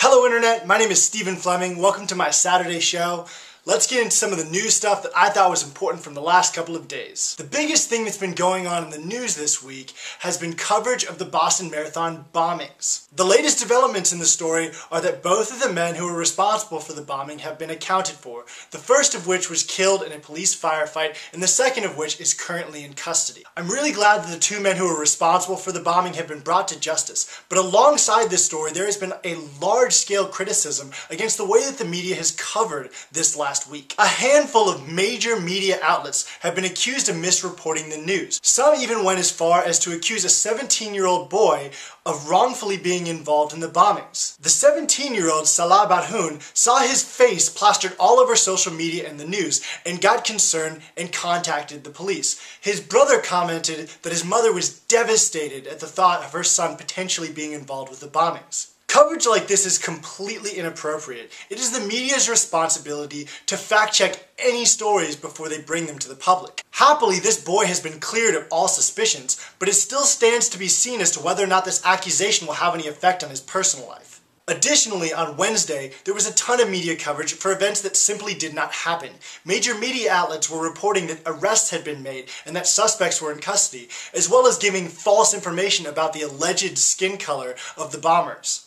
Hello Internet, my name is Stephen Fleming. Welcome to my Saturday show. Let's get into some of the news stuff that I thought was important from the last couple of days. The biggest thing that's been going on in the news this week has been coverage of the Boston Marathon bombings. The latest developments in the story are that both of the men who were responsible for the bombing have been accounted for, the first of which was killed in a police firefight, and the second of which is currently in custody. I'm really glad that the two men who were responsible for the bombing have been brought to justice, but alongside this story there has been a large-scale criticism against the way that the media has covered this last week. A handful of major media outlets have been accused of misreporting the news. Some even went as far as to accuse a 17-year-old boy of wrongfully being involved in the bombings. The 17-year-old Salah Badhoun saw his face plastered all over social media and the news and got concerned and contacted the police. His brother commented that his mother was devastated at the thought of her son potentially being involved with the bombings. Coverage like this is completely inappropriate. It is the media's responsibility to fact-check any stories before they bring them to the public. Happily, this boy has been cleared of all suspicions, but it still stands to be seen as to whether or not this accusation will have any effect on his personal life. Additionally, on Wednesday, there was a ton of media coverage for events that simply did not happen. Major media outlets were reporting that arrests had been made and that suspects were in custody, as well as giving false information about the alleged skin color of the bombers.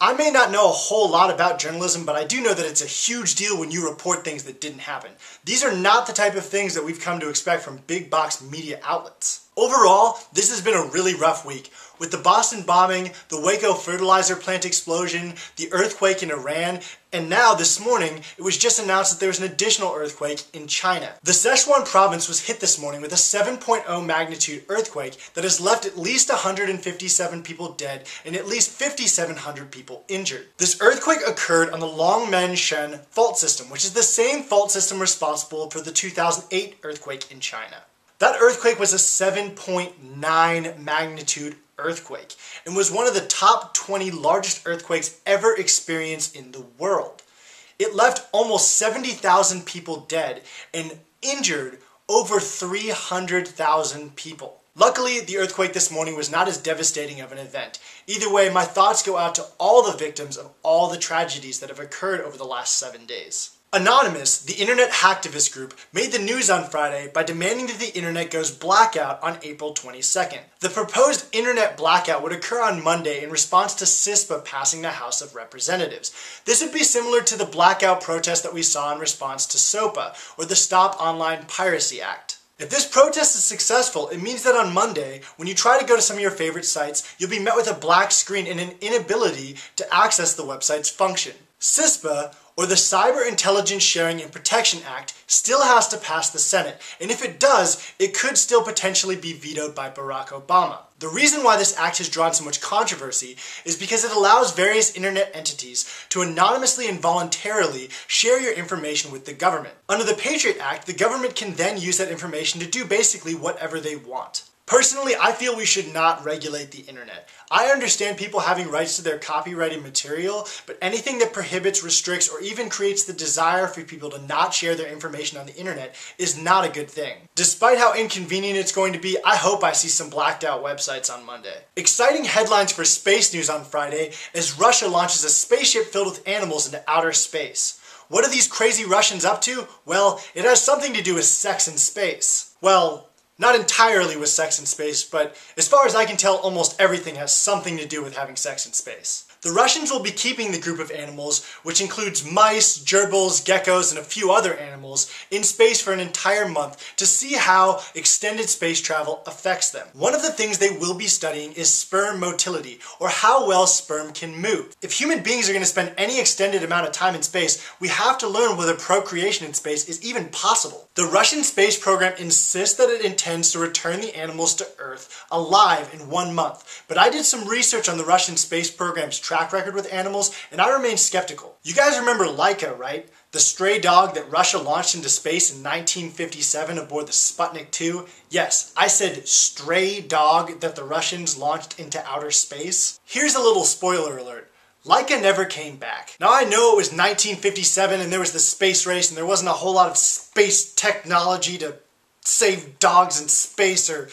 I may not know a whole lot about journalism, but I do know that it's a huge deal when you report things that didn't happen. These are not the type of things that we've come to expect from big box media outlets. Overall, this has been a really rough week. With the Boston bombing, the Waco fertilizer plant explosion, the earthquake in Iran, and now this morning it was just announced that there was an additional earthquake in China. The Sichuan province was hit this morning with a 7.0 magnitude earthquake that has left at least 157 people dead and at least 5,700 people injured. This earthquake occurred on the Longmen-Shen fault system, which is the same fault system responsible for the 2008 earthquake in China. That earthquake was a 7.9 magnitude earthquake and was one of the top 20 largest earthquakes ever experienced in the world. It left almost 70,000 people dead and injured over 300,000 people. Luckily, the earthquake this morning was not as devastating of an event. Either way, my thoughts go out to all the victims of all the tragedies that have occurred over the last 7 days. Anonymous, the internet hacktivist group, made the news on Friday by demanding that the internet goes blackout on April 22nd. The proposed internet blackout would occur on Monday in response to CISPA passing the House of Representatives. This would be similar to the blackout protest that we saw in response to SOPA, or the Stop Online Piracy Act. If this protest is successful, it means that on Monday, when you try to go to some of your favorite sites, you'll be met with a black screen and an inability to access the website's function. CISPA, or the Cyber Intelligence Sharing and Protection Act, still has to pass the Senate, and if it does, it could still potentially be vetoed by Barack Obama. The reason why this act has drawn so much controversy is because it allows various internet entities to anonymously and voluntarily share your information with the government. Under the Patriot Act, the government can then use that information to do basically whatever they want. Personally, I feel we should not regulate the internet. I understand people having rights to their copyrighted material, but anything that prohibits, restricts, or even creates the desire for people to not share their information on the internet is not a good thing. Despite how inconvenient it's going to be, I hope I see some blacked out websites on Monday. Exciting headlines for space news on Friday as Russia launches a spaceship filled with animals into outer space. What are these crazy Russians up to? Well, it has something to do with sex in space. Well, not entirely with sex in space, but as far as I can tell, almost everything has something to do with having sex in space. The Russians will be keeping the group of animals, which includes mice, gerbils, geckos, and a few other animals, in space for an entire month to see how extended space travel affects them. One of the things they will be studying is sperm motility, or how well sperm can move. If human beings are going to spend any extended amount of time in space, we have to learn whether procreation in space is even possible. The Russian space program insists that it intends to return the animals to Earth alive in 1 month, but I did some research on the Russian space program's track record with animals, and I remain skeptical. You guys remember Laika, right? The stray dog that Russia launched into space in 1957 aboard the Sputnik 2? Yes, I said stray dog that the Russians launched into outer space. Here's a little spoiler alert. Laika never came back. Now I know it was 1957 and there was the space race and there wasn't a whole lot of space technology to save dogs in space or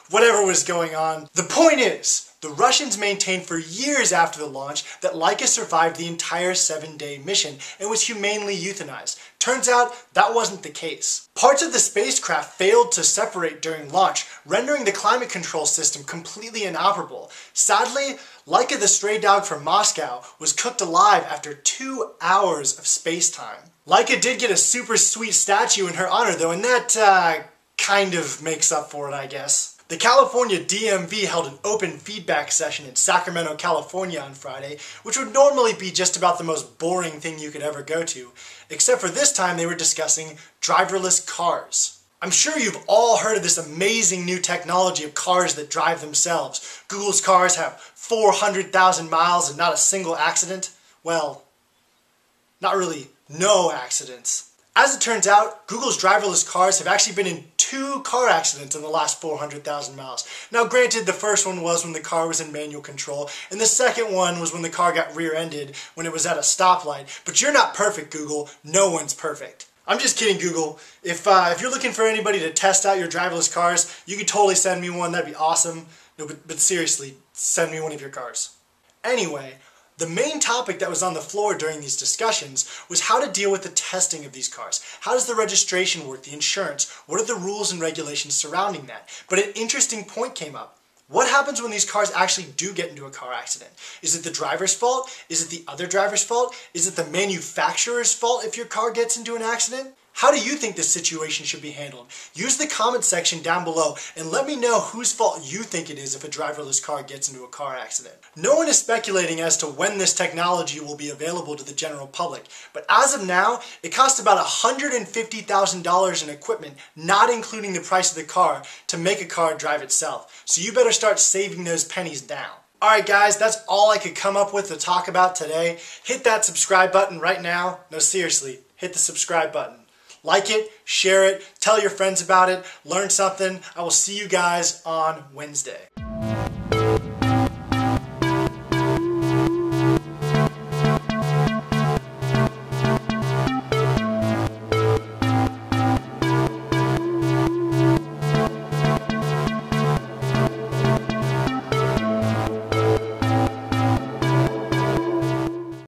whatever was going on. The point is, The Russians maintained for years after the launch that Laika survived the entire 7-day mission and was humanely euthanized. Turns out that wasn't the case. Parts of the spacecraft failed to separate during launch, rendering the climate control system completely inoperable. Sadly, Laika the stray dog from Moscow was cooked alive after 2 hours of space-time. Laika did get a super sweet statue in her honor though, and that kind of makes up for it, I guess. The California DMV held an open feedback session in Sacramento, California on Friday, which would normally be just about the most boring thing you could ever go to, except for this time they were discussing driverless cars. I'm sure you've all heard of this amazing new technology of cars that drive themselves. Google's cars have 400,000 miles and not a single accident. Well, not really no accidents. As it turns out, Google's driverless cars have actually been in 2 car accidents in the last 400,000 miles. Now granted, the first one was when the car was in manual control, and the second one was when the car got rear-ended when it was at a stoplight. But you're not perfect, Google. No one's perfect. I'm just kidding, Google. If you're looking for anybody to test out your driverless cars, you could totally send me one. That'd be awesome. No, but seriously, send me one of your cars. Anyway, the main topic that was on the floor during these discussions was how to deal with the testing of these cars. How does the registration work, the insurance? What are the rules and regulations surrounding that? But an interesting point came up. What happens when these cars actually do get into a car accident? Is it the driver's fault? Is it the other driver's fault? Is it the manufacturer's fault if your car gets into an accident? How do you think this situation should be handled? Use the comment section down below and let me know whose fault you think it is if a driverless car gets into a car accident. No one is speculating as to when this technology will be available to the general public, but as of now, it costs about $150,000 in equipment, not including the price of the car, to make a car drive itself. So you better start saving those pennies down. Alright guys, that's all I could come up with to talk about today. Hit that subscribe button right now. No, seriously, hit the subscribe button. Like it, share it, tell your friends about it, learn something. I will see you guys on Wednesday.